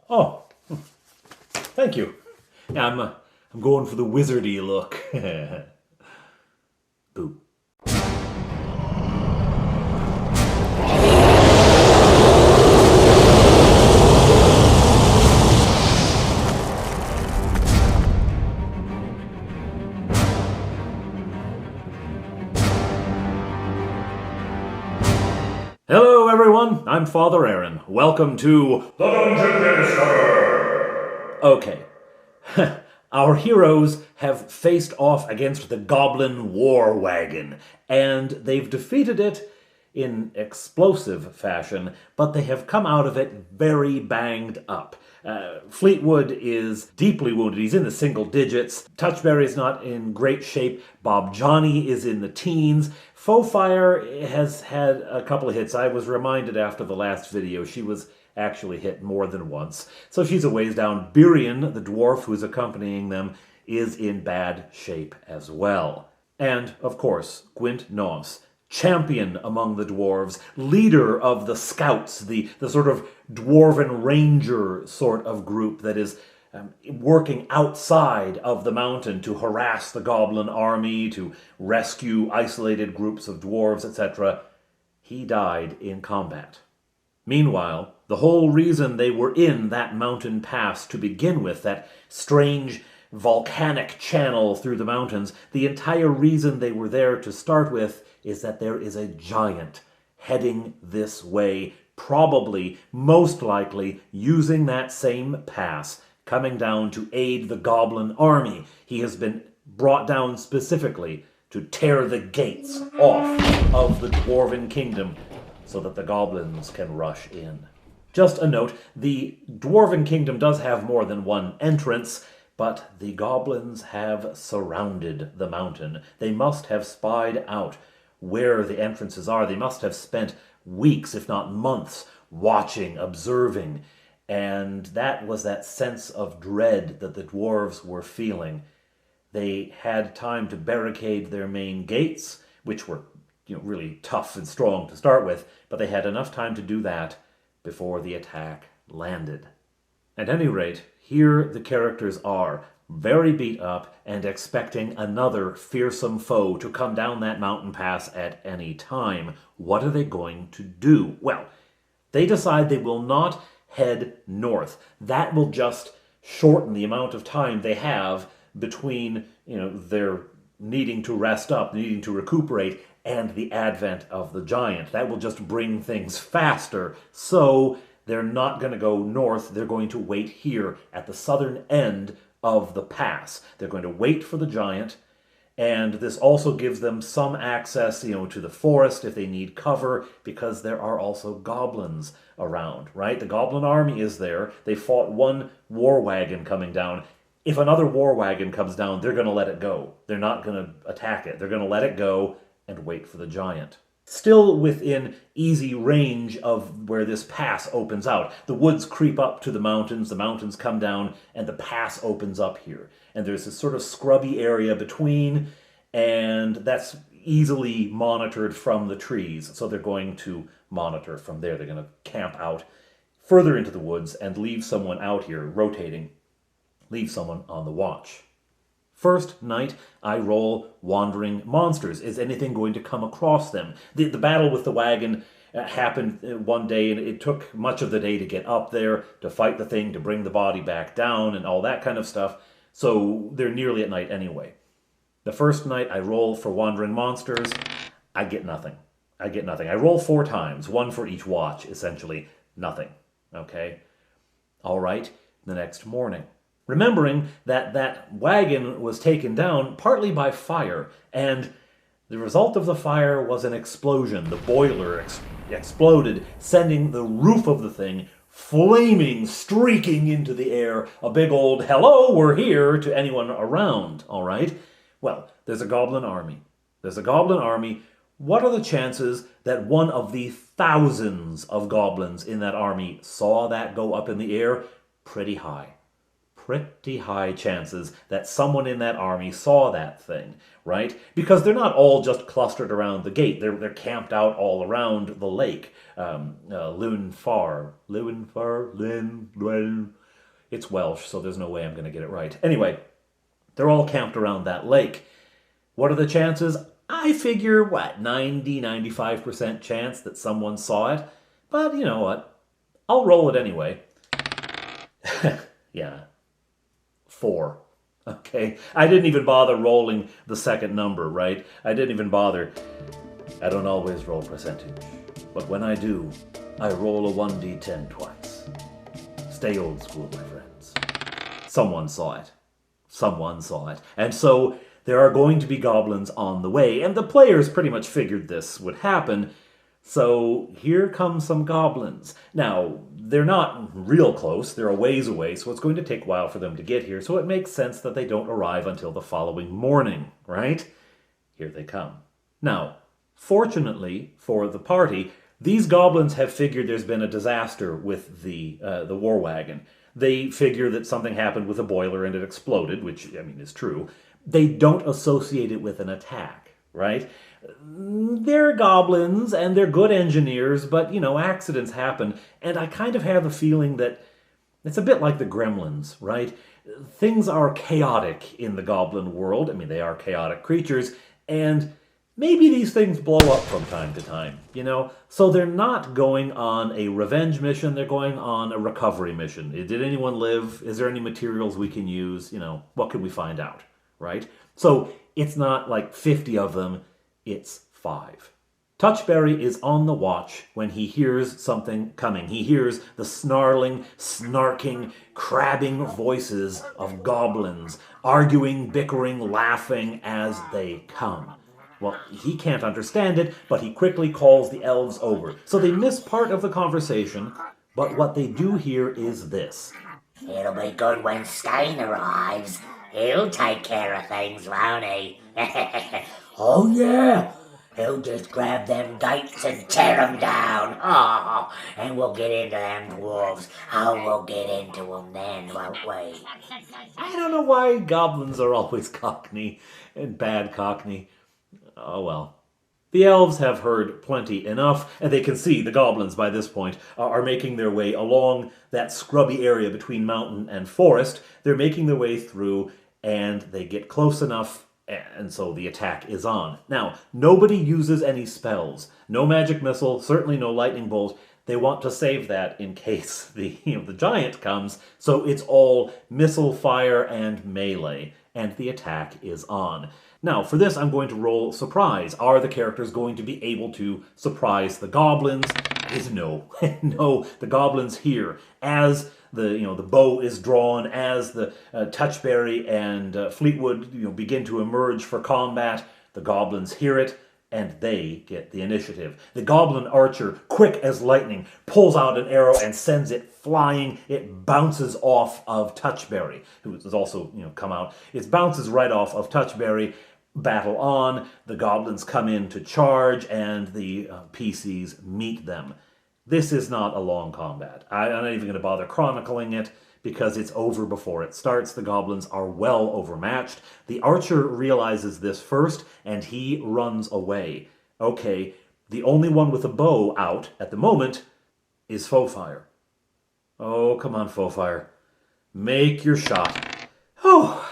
Oh, thank you. Yeah, I'm going for the wizardy look. Boo. Hello everyone, I'm Father Aaron. Welcome to the Dungeon Minister! Okay. Our heroes have faced off against the Goblin war wagon, and they've defeated it in explosive fashion, but they have come out of it very banged up. Fleetwood is deeply wounded. He's in the single digits. Touchberry is not in great shape. Bob Johnny is in the teens. Fawr has had a couple of hits. I was reminded after the last video she was actually hit more than once. So she's a ways down. Birion, the dwarf who is accompanying them, is in bad shape as well. And, of course, Gwent Nos, champion among the dwarves, leader of the scouts, the sort of dwarven ranger sort of group that is working outside of the mountain to harass the goblin army, to rescue isolated groups of dwarves, etc. He died in combat. Meanwhile, the whole reason they were in that mountain pass to begin with, that strange volcanic channel through the mountains, the entire reason they were there to start with is that there is a giant heading this way, probably, most likely, using that same pass, coming down to aid the goblin army. He has been brought down specifically to tear the gates off of the Dwarven kingdom so that the goblins can rush in. Just a note, the Dwarven kingdom does have more than one entrance, but the goblins have surrounded the mountain. They must have spied out where the entrances are. They must have spent weeks, if not months, watching, observing, and that was that sense of dread that the dwarves were feeling. They had time to barricade their main gates, which were really tough and strong to start with, but they had enough time to do that before the attack landed. At any rate, here the characters are, very beat up and expecting another fearsome foe to come down that mountain pass at any time. What are they going to do? Well, they decide they will not head north. That will just shorten the amount of time they have between, their needing to rest up, needing to recuperate, and the advent of the giant. That will just bring things faster. So they're not going to go north. They're going to wait here at the southern end of the pass. They're going to wait for the giant, and this also gives them some access, to the forest if they need cover, because there are also goblins around, right? The goblin army is there. They fought one war wagon coming down. If another war wagon comes down, they're going to let it go. They're not going to attack it. They're going to let it go and wait for the giant. Still within easy range of where this pass opens out. The woods creep up to the mountains come down, and the pass opens up here. And there's this sort of scrubby area between, and that's easily monitored from the trees. So they're going to monitor from there. They're going to camp out further into the woods and leave someone out here rotating, leave someone on the watch. First night, I roll wandering monsters. Is anything going to come across them? The battle with the wagon happened one day, and it took much of the day to get up there, to fight the thing, to bring the body back down, and all that kind of stuff. So they're nearly at night anyway. The first night, I roll for wandering monsters. I get nothing. I roll 4 times, 1 for each watch, essentially. Nothing. Okay? All right, the next morning. Remembering that that wagon was taken down partly by fire, and the result of the fire was an explosion. The boiler exploded, sending the roof of the thing flaming, streaking into the air. A big old, hello, we're here, to anyone around, all right? Well, there's a goblin army. What are the chances that one of the thousands of goblins in that army saw that go up in the air? Pretty high. pretty high chances that someone in that army saw that thing, right? Because they're not all just clustered around the gate. They're camped out all around the lake. Llyn Fawr. Llyn. It's Welsh, so there's no way I'm going to get it right. Anyway, they're all camped around that lake. What are the chances? I figure, 90-95% chance that someone saw it. But you know what? I'll roll it anyway. Yeah. 4. Okay. I didn't even bother rolling the second number, right? I didn't even bother. I don't always roll percentage. But when I do, I roll a 1d10 twice. Stay old school, my friends. Someone saw it. Someone saw it. And so there are going to be goblins on the way. And the players pretty much figured this would happen. So here come some goblins. Now, they're not real close. They're a ways away, so it's going to take a while for them to get here. So it makes sense that they don't arrive until the following morning, right? Here they come. Now, fortunately for the party, these goblins have figured there's been a disaster with the war wagon. They figure that something happened with a boiler and it exploded, which, I mean, is true. They don't associate it with an attack, right? They're goblins and they're good engineers, but, you know, accidents happen. And I kind of have the feeling that it's a bit like the Gremlins, right? Things are chaotic in the goblin world. I mean, they are chaotic creatures, and maybe these things blow up from time to time, you know? So they're not going on a revenge mission, they're going on a recovery mission. Did anyone live? Is there any materials we can use? You know, what can we find out, right? So it's not like 50 of them, it's 5. Touchberry is on the watch when he hears something coming. He hears the snarling, snarking, crabbing voices of goblins, arguing, bickering, laughing as they come. Well, he can't understand it, but he quickly calls the elves over. So they miss part of the conversation, but what they do hear is this. It'll be good when Skane arrives. He'll take care of things, won't he? Oh, yeah. He'll just grab them gates and tear them down. Oh, and we'll get into them dwarves. Oh, we'll get into them then, won't we? I don't know why goblins are always Cockney and bad Cockney. Oh well. The elves have heard plenty enough, and they can see the goblins by this point are making their way along that scrubby area between mountain and forest. They're making their way through, and they get close enough, and so the attack is on. Now, nobody uses any spells. No magic missile, certainly no lightning bolt. They want to save that in case the giant comes, so it's all missile fire and melee, and the attack is on. Now, for this, I'm going to roll surprise. Are the characters going to be able to surprise the goblins? No. No, the goblins hear. As the bow is drawn, as the Touchberry and Fleetwood begin to emerge for combat, the goblins hear it, and they get the initiative. The goblin archer, quick as lightning, pulls out an arrow and sends it flying. It bounces off of Touchberry, who has also come out. It bounces right off of Touchberry. Battle on. The goblins come in to charge, and the PCs meet them. This is not a long combat. I'm not even going to bother chronicling it, because it's over before it starts. The goblins are well overmatched. The archer realizes this first, and he runs away. Okay, the only one with a bow out at the moment is Fawfire. Oh, come on, Fawfire. Make your shot. Oh,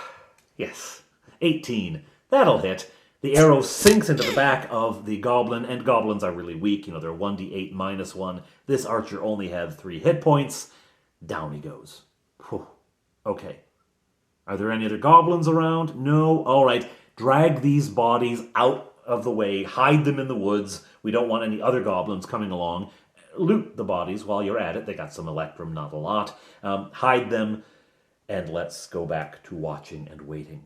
yes. 18. That'll hit. The arrow sinks into the back of the goblin, and goblins are really weak. They're 1d8 -1. This archer only had 3 hit points. Down he goes. Whew. Okay. Are there any other goblins around? No? All right. Drag these bodies out of the way. Hide them in the woods. We don't want any other goblins coming along. Loot the bodies while you're at it. They got some electrum, not a lot. Hide them, and let's go back to watching and waiting.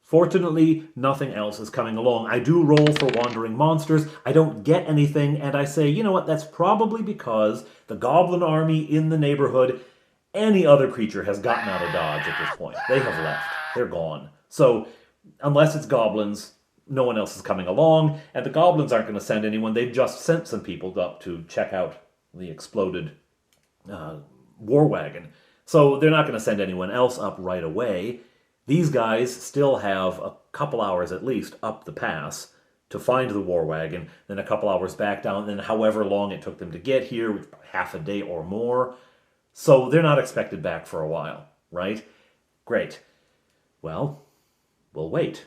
Fortunately, nothing else is coming along. I do roll for wandering monsters. I don't get anything, and I say, you know what, that's probably because the goblin army in the neighborhood, any other creature has gotten out of dodge at this point. They have left. They're gone. So, unless it's goblins, no one else is coming along, and the goblins aren't going to send anyone. They've just sent some people up to check out the exploded war wagon. So they're not going to send anyone else up right away. These guys still have a couple hours at least up the pass to find the war wagon, then a couple hours back down, then however long it took them to get here, half a day or more. So they're not expected back for a while, right? Great. Well, we'll wait.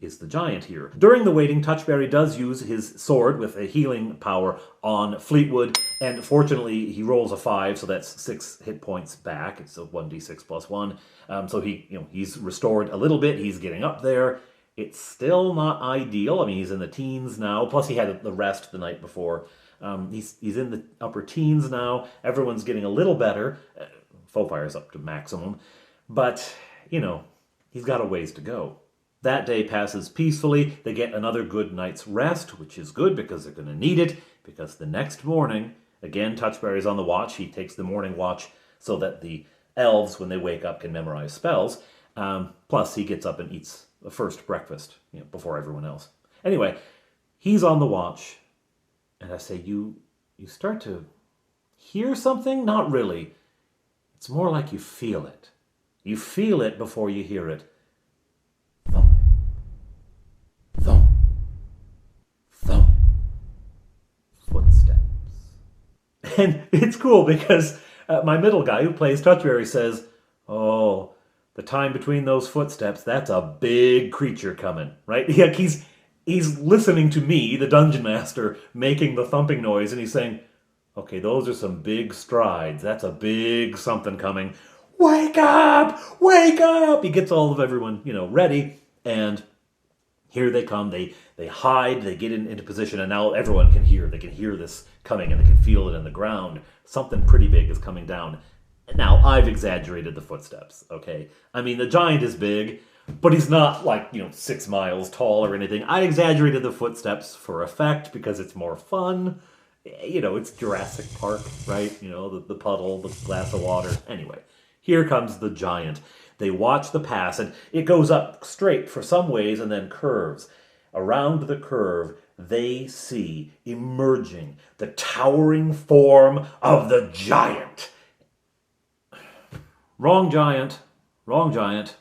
Is the giant here? During the waiting, Touchberry does use his sword with a healing power on Fleetwood, and fortunately he rolls a 5, so that's 6 hit points back. It's a 1d6 plus 1. So he's restored a little bit. He's getting up there. It's still not ideal. I mean, he's in the teens now. Plus, he had the rest the night before. He's in the upper teens now. Everyone's getting a little better. Foefire's up to maximum. But, he's got a ways to go. That day passes peacefully. They get another good night's rest, which is good because they're going to need it. Because the next morning, again, Touchberry's on the watch. He takes the morning watch so that the elves, when they wake up, can memorize spells. Plus, he gets up and eats the first breakfast, before everyone else. Anyway, he's on the watch, and I say, you start to hear something? Not really. It's more like you feel it. You feel it before you hear it. Thump. Thump. Thump. Footsteps. And it's cool because my middle guy who plays Touchberry says, oh, the time between those footsteps, that's a big creature coming, right? He's listening to me, the dungeon master, making the thumping noise, and he's saying, okay, those are some big strides. That's a big something coming. Wake up! Wake up! He gets all of everyone, ready, and here they come. They hide, they get into position, and now everyone can hear. They can hear this coming, and they can feel it in the ground. Something pretty big is coming down. Now, I've exaggerated the footsteps, okay? I mean, the giant is big, but he's not 6 miles tall or anything. I exaggerated the footsteps for effect because it's more fun. It's Jurassic Park, right? The puddle, the glass of water. Anyway, here comes the giant. They watch the pass, and it goes up straight for some ways and then curves. Around the curve, they see emerging the towering form of the giant. Wrong giant. Wrong giant.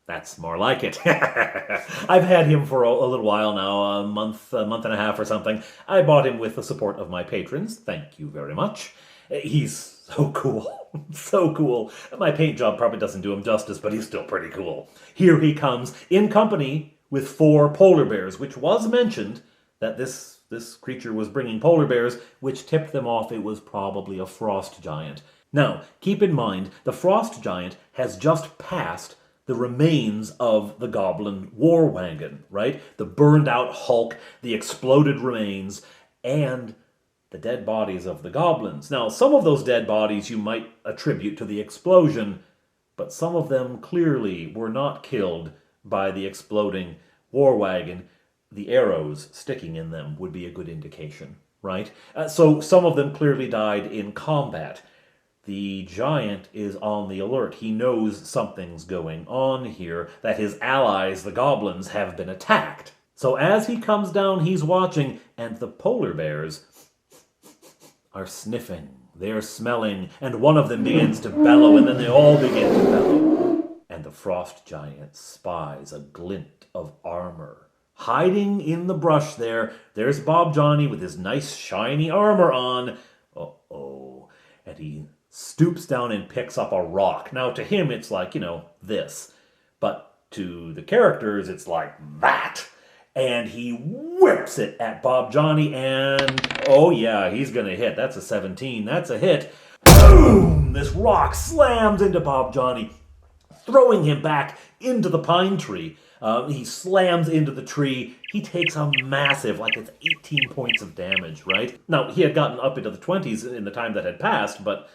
That's more like it. I've had him for a little while now, a month and a half or something. I bought him with the support of my patrons. Thank you very much. He's so cool. So cool. My paint job probably doesn't do him justice, but he's still pretty cool. Here he comes, in company with 4 polar bears, which was mentioned that this creature was bringing polar bears, which tipped them off it was probably a frost giant. Now, keep in mind, the frost giant has just passed the remains of the goblin war wagon, right? The burned out hulk, the exploded remains, and the dead bodies of the goblins. Now, some of those dead bodies you might attribute to the explosion, but some of them clearly were not killed by the exploding war wagon. The arrows sticking in them would be a good indication, right? So some of them clearly died in combat. The giant is on the alert. He knows something's going on here, that his allies, the goblins, have been attacked. So as he comes down, he's watching, and the polar bears are sniffing. They're smelling, and one of them begins to bellow, and then they all begin to bellow. And the frost giant spies a glint of armor. Hiding in the brush there's Bob Johnny with his nice shiny armor on. Uh-oh. And he stoops down and picks up a rock. Now, to him, it's like, this. But to the characters, it's like that. And he whips it at Bob Johnny, and oh yeah, he's gonna hit. That's a 17. That's a hit. Boom! This rock slams into Bob Johnny, throwing him back into the pine tree. He slams into the tree. He takes a massive, it's 18 points of damage, right? Now, he had gotten up into the 20s in the time that had passed, but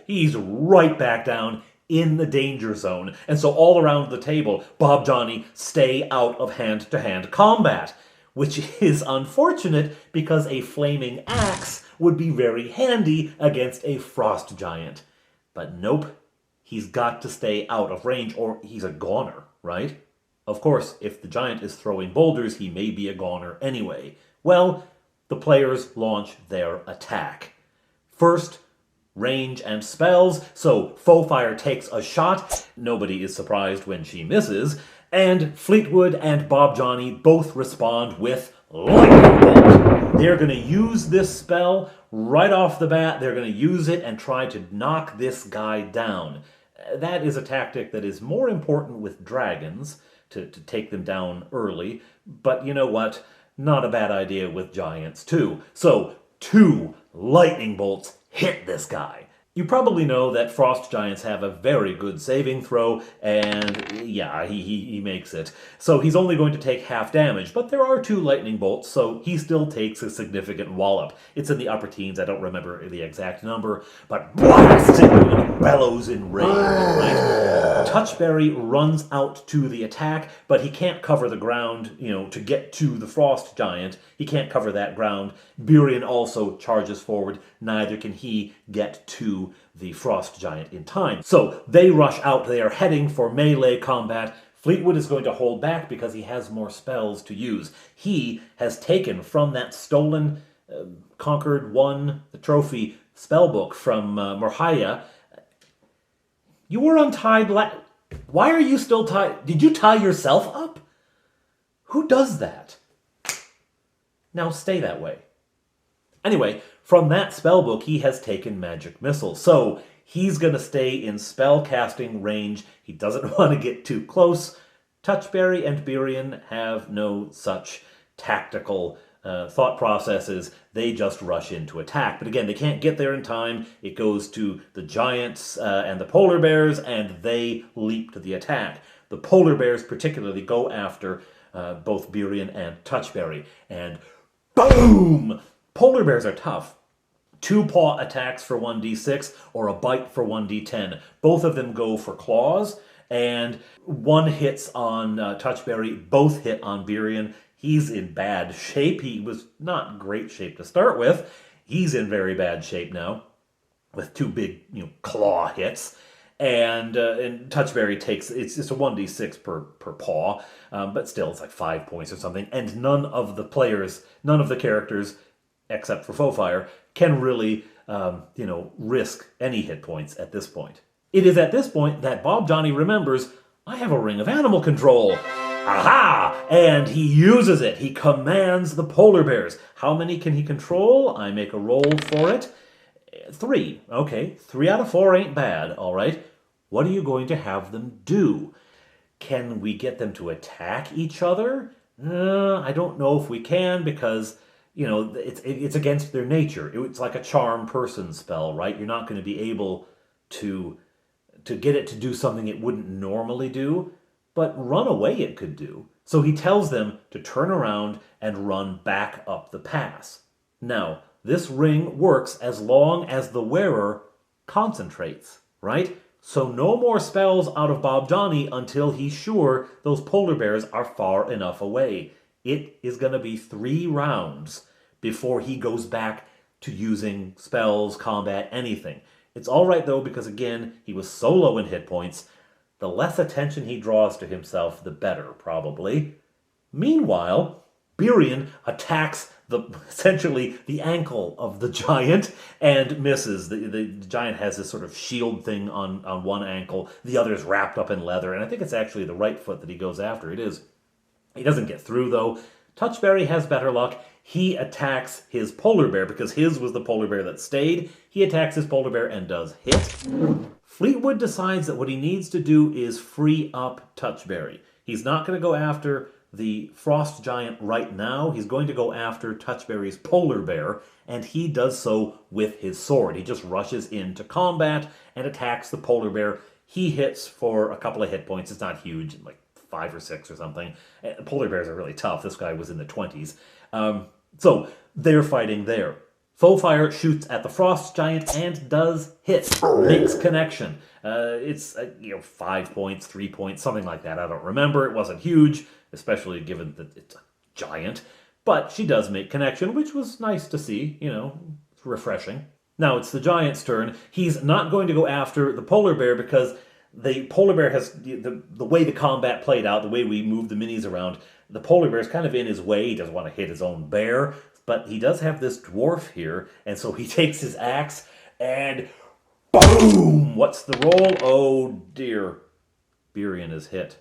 he's right back down in the danger zone. And so all around the table, Bob Johnny stay out of hand-to-hand combat, which is unfortunate because a flaming axe would be very handy against a frost giant. But nope, he's got to stay out of range or he's a goner, right? Of course, if the giant is throwing boulders, he may be a goner anyway. Well, the players launch their attack. First, range and spells, so Fawfire takes a shot. Nobody is surprised when she misses. And Fleetwood and Bob Johnny both respond with Lightning Bolt. They're going to use this spell right off the bat. They're going to use it and try to knock this guy down. That is a tactic that is more important with dragons, to take them down early. But you know what? Not a bad idea with giants, too. So, 2 lightning bolts hit this guy. You probably know that frost giants have a very good saving throw, and yeah, he makes it. So he's only going to take half damage, but there are 2 lightning bolts, so he still takes a significant wallop. It's in the upper teens, I don't remember the exact number, but blasts him and bellows in rage, right? Touchberry runs out to the attack, but he can't cover the ground, to get to the frost giant. He can't cover that ground. Burian also charges forward. Neither can he get to the frost giant in time. So they rush out. They are heading for melee combat. Fleetwood is going to hold back because he has more spells to use. He has taken from that stolen, conquered, won the trophy spellbook from Morhaya. You were untied. Why are you still tied? Did you tie yourself up? Who does that? Now stay that way. Anyway, from that spellbook, he has taken Magic Missile. So he's going to stay in spell casting range. He doesn't want to get too close. Touchberry and Burian have no such tactical thought processes. They just rush into attack. But again, they can't get there in time. It goes to the giants and the polar bears, and they leap to the attack. The polar bears particularly go after both Burian and Touchberry. And boom! Polar bears are tough. 2 paw attacks for 1d6 or a bite for 1d10. Both of them go for claws, and 1 hits on Touchberry, both hit on Burian. He's in bad shape. He was not great shape to start with. He's in very bad shape now, with 2 big, claw hits. And Touchberry takes, it's a 1d6 per paw, but still it's like 5 points or something. And none of the characters, except for Fawfire, can really, risk any hit points at this point. It is at this point that Bob Johnny remembers, I have a ring of animal control. Aha! And he uses it. He commands the polar bears. How many can he control? I make a roll for it. 3. Okay, 3 out of 4 ain't bad, all right. What are you going to have them do? Can we get them to attack each other? I don't know if we can, because it's against their nature. It's like a charm person spell, right? You're not going to be able to get it to do something it wouldn't normally do, but run away it could do. So he tells them to turn around and run back up the pass. Now, this ring works as long as the wearer concentrates, right? So no more spells out of Bob Johnny until he's sure those polar bears are far enough away. It is going to be 3 rounds before he goes back to using spells, combat, anything. It's all right, though, because, again, he was so low in hit points. The less attention he draws to himself, the better, probably. Meanwhile, Burian attacks essentially the ankle of the giant and misses. The giant has this sort of shield thing on one ankle. The other is wrapped up in leather, and I think it's actually the right foot that he goes after. It is. He doesn't get through, though. Touchberry has better luck. He attacks his polar bear, because his was the polar bear that stayed. He attacks his polar bear and does hit. Fleetwood decides that what he needs to do is free up Touchberry. He's not going to go after the frost giant right now. He's going to go after Touchberry's polar bear, and he does so with his sword. He just rushes into combat and attacks the polar bear. He hits for a couple of hit points. It's not huge, like 5 or 6 or something. Polar bears are really tough. This guy was in the 20s. So they're fighting there. Fawfire shoots at the frost giant and does hit. Makes connection. It's 5 points, 3 points, something like that. I don't remember. It wasn't huge, especially given that it's a giant. But she does make connection, which was nice to see. It's refreshing. Now it's the giant's turn. He's not going to go after the polar bear because the polar bear has, the way the combat played out, the way we moved the minis around, the polar bear is kind of in his way. He doesn't want to hit his own bear, but he does have this dwarf here, and so he takes his axe and Boom! What's the roll? Oh dear. Birion is hit.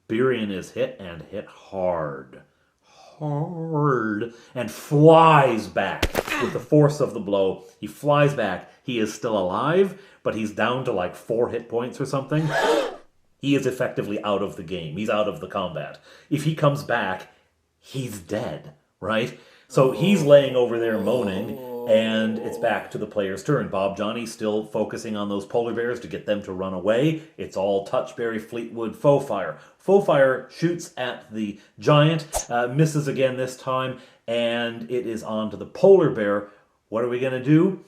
Birion is hit and hit hard. Hard. And flies back with the force of the blow. He flies back. He is still alive, but he's down to like 4 hit points or something. He is effectively out of the game. He's out of the combat. If he comes back, he's dead, right? So he's laying over there moaning, and it's back to the player's turn. Bob Johnny's still focusing on those polar bears to get them to run away. It's all Touchberry, Fleetwood, Fawfire. Fawfire shoots at the giant, misses again this time, and it is on to the polar bear. What are we going to do?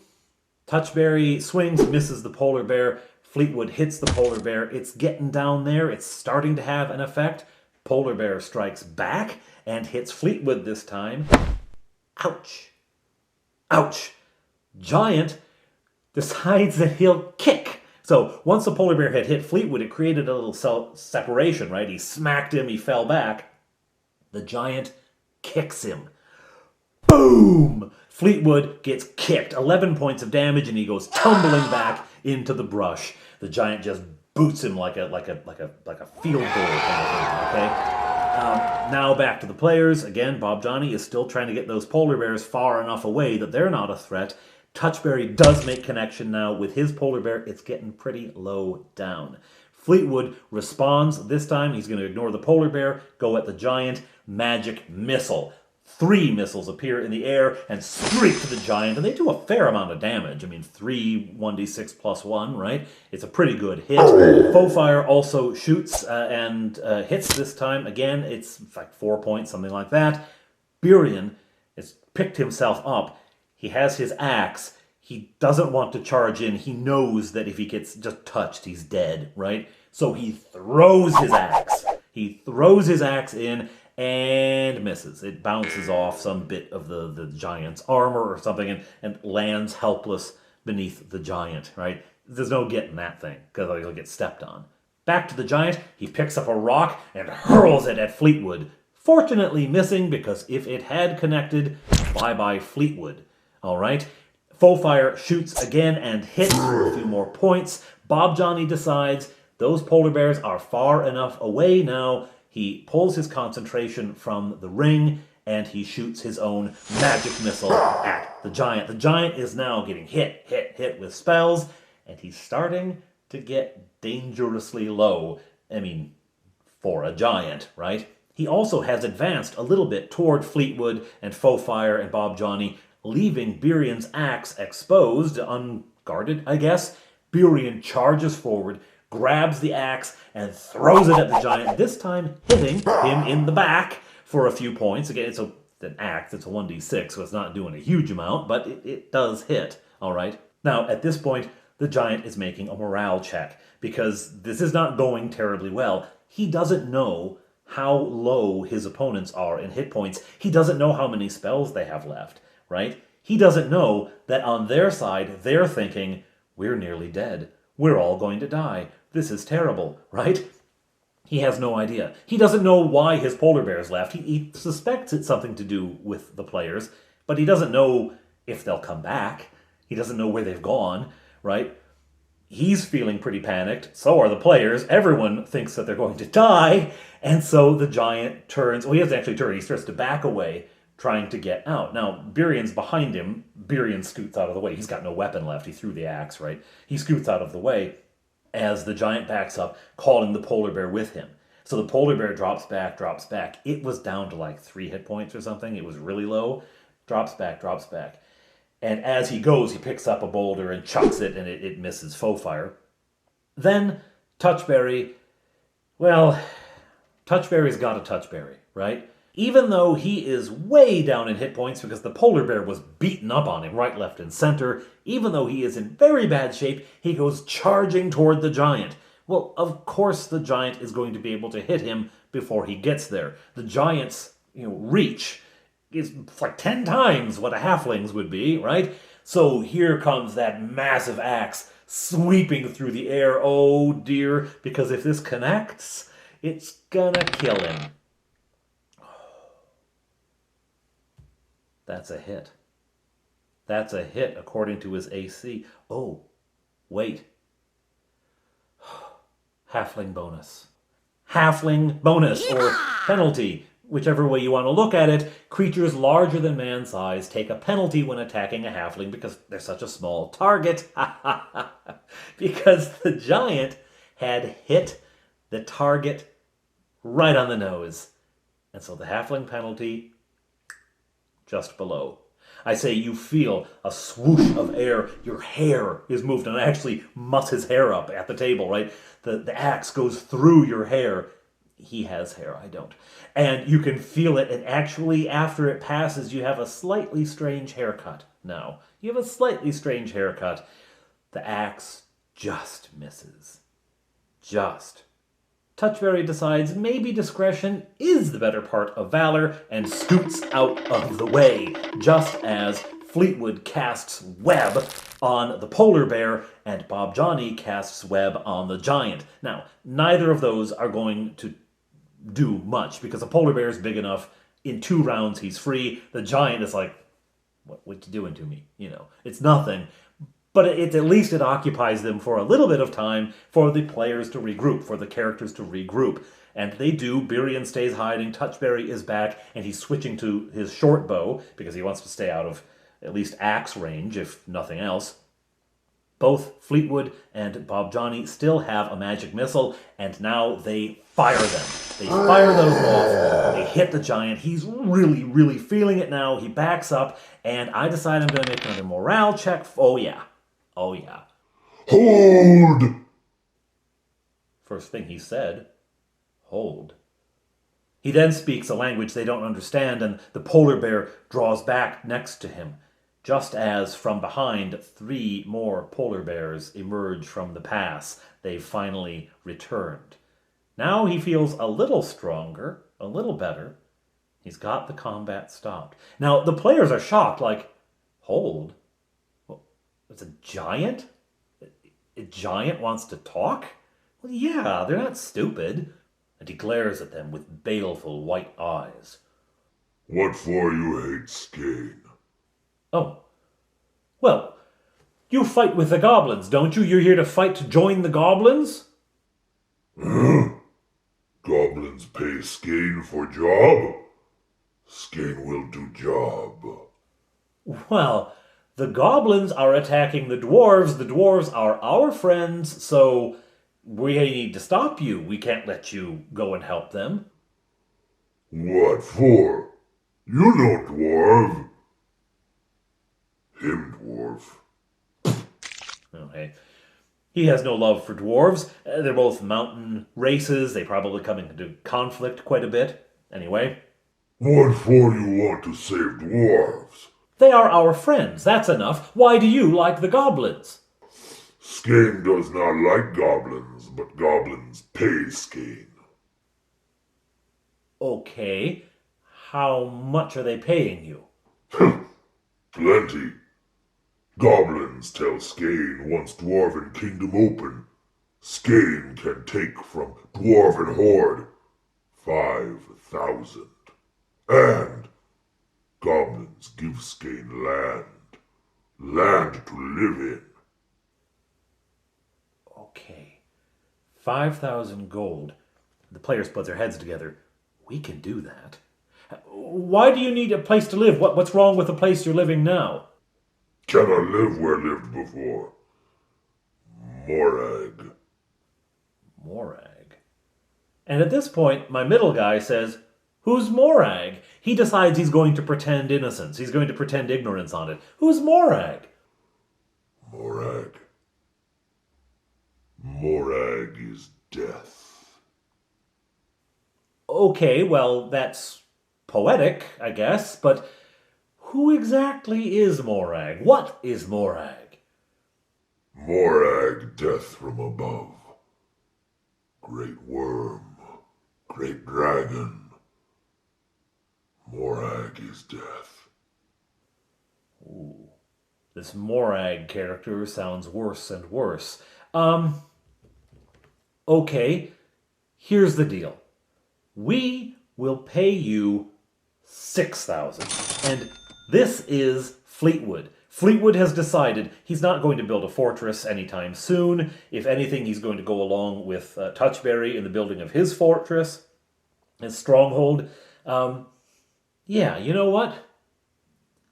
Touchberry swings, misses the polar bear. Fleetwood hits the polar bear. It's getting down there. It's starting to have an effect. Polar bear strikes back and hits Fleetwood this time. Ouch. Ouch. Giant decides that he'll kick. So once the polar bear had hit Fleetwood, it created a little separation, right? He smacked him. He fell back. The giant kicks him. Boom! Fleetwood gets kicked. 11 points of damage, and he goes tumbling back into the brush. The giant just boots him like a field goal kind of thing, okay? Now back to the players. Again, Bob Johnny is still trying to get those polar bears far enough away that they're not a threat. Touchberry does make connection now with his polar bear. It's getting pretty low down. Fleetwood responds. This time he's going to ignore the polar bear, go at the giant. Magic missile. 3 missiles appear in the air and straight to the giant, and they do a fair amount of damage. I mean, 3 1d6 plus 1, right? It's a pretty good hit. Fawfire also shoots and hits this time. Again, it's like 4 points, something like that. Birion has picked himself up. He has his axe. He doesn't want to charge in. He knows that if he gets just touched, he's dead, right? So he throws his axe. He throws his axe in and misses. It bounces off some bit of the giant's armor or something and lands helpless beneath the giant, right? There's no getting that thing because he'll get stepped on. Back to the giant, he picks up a rock and hurls it at Fleetwood. Fortunately missing, because if it had connected, bye-bye Fleetwood. All right? Fawfire shoots again and hits for a few more points. Bob Johnny decides those polar bears are far enough away now. He pulls his concentration from the ring, and he shoots his own magic missile at the giant. The giant is now getting hit with spells, and he's starting to get dangerously low. I mean, for a giant, right? He also has advanced a little bit toward Fleetwood and Fawfire and Bob Johnny, leaving Birion's axe exposed, unguarded, I guess. Birion charges forward, grabs the axe, and throws it at the giant, this time hitting him in the back for a few points. Again, it's an axe, it's a 1d6, so it's not doing a huge amount, but it does hit, all right? Now, at this point, the giant is making a morale check, because this is not going terribly well. He doesn't know how low his opponents are in hit points. He doesn't know how many spells they have left, right? He doesn't know that on their side, they're thinking, we're nearly dead. We're all going to die. This is terrible, right? He has no idea. He doesn't know why his polar bears left. He suspects it's something to do with the players, but he doesn't know if they'll come back. He doesn't know where they've gone, right? He's feeling pretty panicked. So are the players. Everyone thinks that they're going to die. And so the giant turns. Well, he doesn't actually turn. He starts to back away, trying to get out. Now, Birion's behind him. Birion scoots out of the way. He's got no weapon left. He threw the axe, right? He scoots out of the way as the giant backs up, calling the polar bear with him. So the polar bear drops back. It was down to like 3 hit points or something. It was really low. Drops back. And as he goes, he picks up a boulder and chucks it, and it misses Fawfire. Then Touchberry, well, Touchberry's got a Touchberry, right? Even though he is way down in hit points because the polar bear was beaten up on him right, left, and center, even though he is in very bad shape, he goes charging toward the giant. Well, of course the giant is going to be able to hit him before he gets there. The giant's reach is like 10 times what a halfling's would be, right? So here comes that massive axe sweeping through the air. Oh dear, because if this connects, it's gonna kill him. That's a hit. That's a hit according to his AC. Oh, Wait. Halfling bonus. Halfling bonus, or penalty. Whichever way you want to look at it, creatures larger than man size take a penalty when attacking a halfling because they're such a small target. Because the giant had hit the target right on the nose. And so the halfling penalty, just below. I say you feel a swoosh of air. Your hair is moved, and I actually muss his hair up at the table, right? The axe goes through your hair. He has hair, I don't. And you can feel it, and actually, after it passes, you have a slightly strange haircut now. You have a slightly strange haircut. The axe just misses. Just. Touchberry decides maybe discretion is the better part of valor and scoots out of the way, just as Fleetwood casts web on the polar bear and Bob Johnny casts web on the giant. Now, neither of those are going to do much because the polar bear is big enough. In 2 rounds, he's free. The giant is like, what you doing to me? You know, it's nothing. But at least it occupies them for a little bit of time for the players to regroup, for the characters to regroup. And they do. Birion stays hiding. Touchberry is back, and he's switching to his short bow because he wants to stay out of at least axe range, if nothing else. Both Fleetwood and Bob Johnny still have a magic missile, and now they fire them. They fire those off. They hit the giant. He's really, really feeling it now. He backs up, and I decide I'm going to make another morale check. Oh, yeah. Oh, yeah. Hold! First thing he said, hold. He then speaks a language they don't understand, and the polar bear draws back next to him, just as from behind 3 more polar bears emerge from the pass. They've finally returned. Now he feels a little stronger, a little better. He's got the combat stopped. Now, the players are shocked, like, hold? It's a giant? A giant wants to talk? Well, yeah, they're not stupid. And he glares at them with baleful white eyes. What for you hate Skane? Oh. Well, you fight with the goblins, don't you? You're here to fight to join the goblins? Huh? Goblins pay Skane for job? Skane will do job. Well, the goblins are attacking the dwarves. The dwarves are our friends, so we need to stop you. We can't let you go and help them. What for? You no dwarf. Him dwarf. Okay. He has no love for dwarves. They're both mountain races. They probably come into conflict quite a bit. Anyway. What for you want to save dwarves? They are our friends. That's enough. Why do you like the goblins? Skane does not like goblins, but goblins pay Skane. Okay. How much are they paying you? Plenty. Goblins tell Skane once Dwarven Kingdom open, Skane can take from Dwarven Horde 5,000. And goblins give Skane land to live in. Okay. 5,000 gold. The players put their heads together. We can do that. Why do you need a place to live? What's wrong with the place you're living now? Cannot live where lived before. Morag. Morag. And at this point, my middle guy says, who's Morag? He decides he's going to pretend innocence. He's going to pretend ignorance on it. Who's Morag? Morag. Morag is death. Okay, well, that's poetic, I guess, but who exactly is Morag? What is Morag? Morag, death from above. Great worm, great dragon. Morag is death. Ooh, this Morag character sounds worse and worse. Okay, here's the deal. We will pay you 6,000. And this is Fleetwood. Fleetwood has decided he's not going to build a fortress anytime soon. If anything, he's going to go along with Touchberry in the building of his fortress, his stronghold. Yeah, you know what?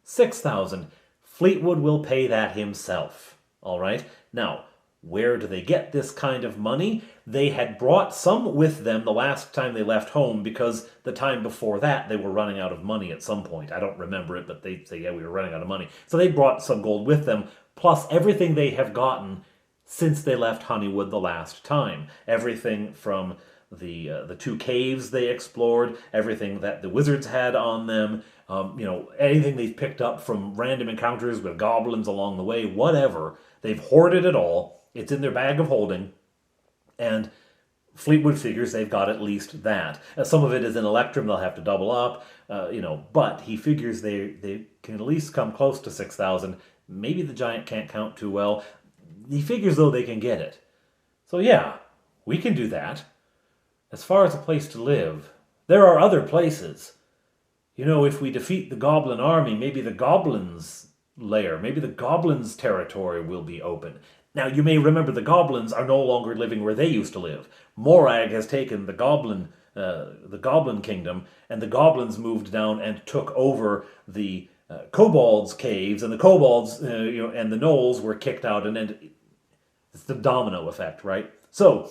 6,000. Fleetwood will pay that himself. All right? Now, where do they get this kind of money? They had brought some with them the last time they left home because the time before that they were running out of money at some point. I don't remember it, but they say, yeah, we were running out of money. So they brought some gold with them, plus everything they have gotten since they left Honeywood the last time. Everything from the two caves they explored, everything that the wizards had on them, anything they've picked up from random encounters with goblins along the way, whatever. They've hoarded it all. It's in their bag of holding, and Fleetwood figures they've got at least that. Some of it is in Electrum, they'll have to double up, but he figures they can at least come close to 6,000. Maybe the giant can't count too well. He figures, though, they can get it. So yeah, we can do that. As far as a place to live, there are other places. If we defeat the goblin army, maybe the goblins' lair, maybe the goblins' territory will be open. Now, you may remember the goblins are no longer living where they used to live. Morag has taken the goblin kingdom, and the goblins moved down and took over the kobolds' caves, and the kobolds and the gnolls were kicked out, and it's the domino effect, right? So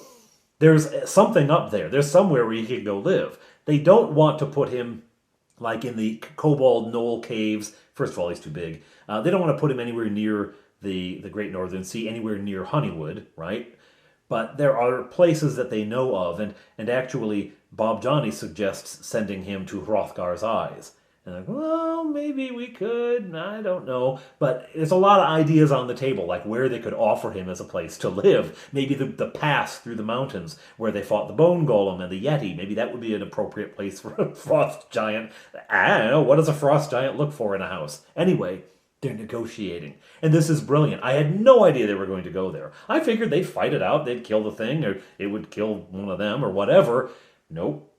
there's something up there. There's somewhere where he can go live. They don't want to put him like in the kobold gnoll caves. First of all, he's too big. They don't want to put him anywhere near the Great Northern Sea, anywhere near Honeywood, right? But there are places that they know of, and actually Bob Johnny suggests sending him to Hrothgar's Eyes. And I'm like, well, maybe we could, I don't know. But there's a lot of ideas on the table, like where they could offer him as a place to live. Maybe the pass through the mountains where they fought the Bone Golem and the Yeti. Maybe that would be an appropriate place for a frost giant. I don't know, what does a frost giant look for in a house? Anyway, they're negotiating. And this is brilliant. I had no idea they were going to go there. I figured they'd fight it out, they'd kill the thing, or it would kill one of them, or whatever. Nope,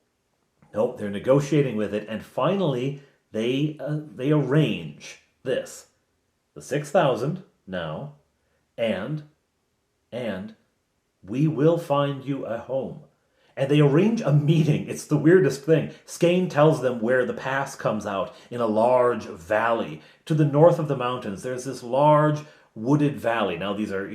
they're negotiating with it, and finally they arrange this. The 6,000 now, and we will find you a home. And they arrange a meeting. It's the weirdest thing. Skane tells them where the pass comes out, in a large valley. To the north of the mountains, there's this large wooded valley. Now these are,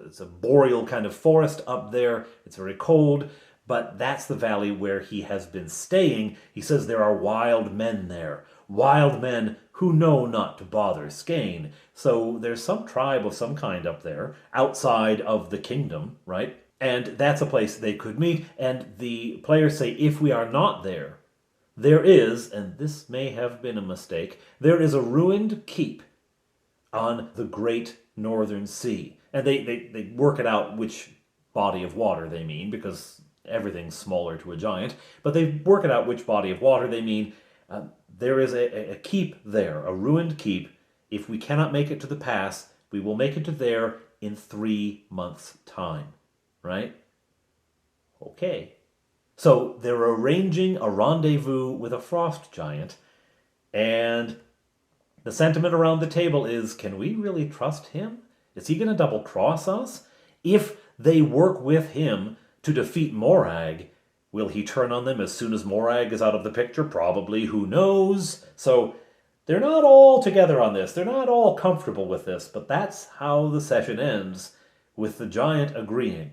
it's a boreal kind of forest up there. It's very cold, but that's the valley where he has been staying. He says there are wild men there. Wild men who know not to bother Skane. So there's some tribe of some kind up there, outside of the kingdom, right? And that's a place they could meet, and the players say, if we are not there, there is, and this may have been a mistake, there is a ruined keep on the Great Northern Sea. And they work it out which body of water they mean, because everything's smaller to a giant, but they work it out which body of water they mean. There is a keep there, a ruined keep. If we cannot make it to the pass, we will make it to there in 3 months' time. Right? Okay. So they're arranging a rendezvous with a frost giant, and the sentiment around the table is, can we really trust him? Is he going to double-cross us? If they work with him to defeat Morag, will he turn on them as soon as Morag is out of the picture? Probably. Who knows? So they're not all together on this. They're not all comfortable with this, but that's how the session ends, with the giant agreeing.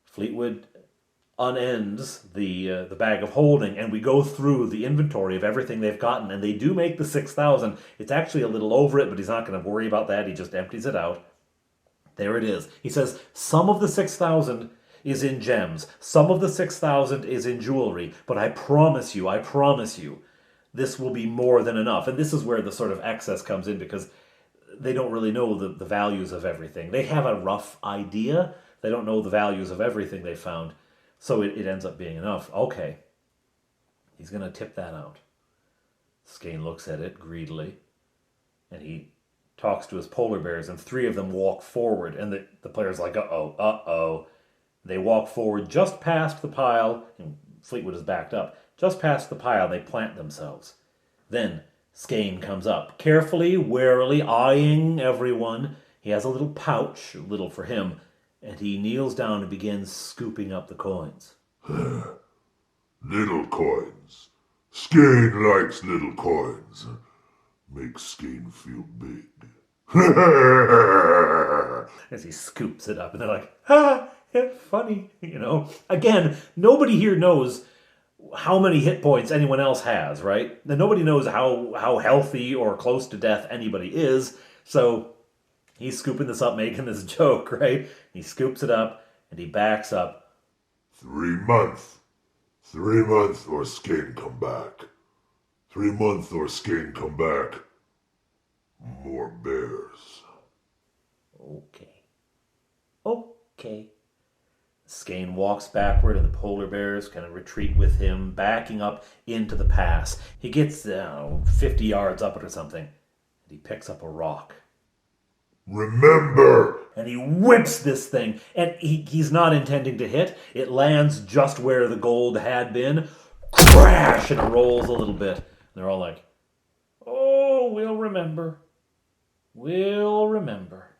Fleetwood unends the bag of holding, and we go through the inventory of everything they've gotten, and they do make the 6,000. It's actually a little over it, but he's not going to worry about that. He just empties it out. There it is. He says some of the 6,000 is in gems. Some of the 6,000 is in jewelry, but I promise you, this will be more than enough. And this is where the sort of excess comes in, because they don't really know the values of everything. They have a rough idea. They don't know the values of everything they found. So it ends up being enough. Okay. He's going to tip that out. Skane looks at it greedily, and he talks to his polar bears, and 3 of them walk forward, and the player's like, uh-oh. They walk forward just past the pile, and Fleetwood is backed up. Just past the pile, they plant themselves. Then Skane comes up, carefully, warily, eyeing everyone. He has a little pouch, little for him, and he kneels down and begins scooping up the coins. Little coins. Skane likes little coins. Makes Skane feel big. As he scoops it up, and they're like, "Ha, funny," Again, nobody here knows how many hit points anyone else has, right? And nobody knows how healthy or close to death anybody is, so he's scooping this up, making this joke, right? He scoops it up, and he backs up. 3 months. 3 months or Skane come back. 3 months or Skane come back. More bears. Okay. Skane walks backward, and the polar bears kind of retreat with him, backing up into the pass. He gets 50 yards up it or something, and he picks up a rock. Remember! And he whips this thing, and he's not intending to hit. It lands just where the gold had been. Crash! And it rolls a little bit. And they're all like, "Oh, we'll remember. We'll remember."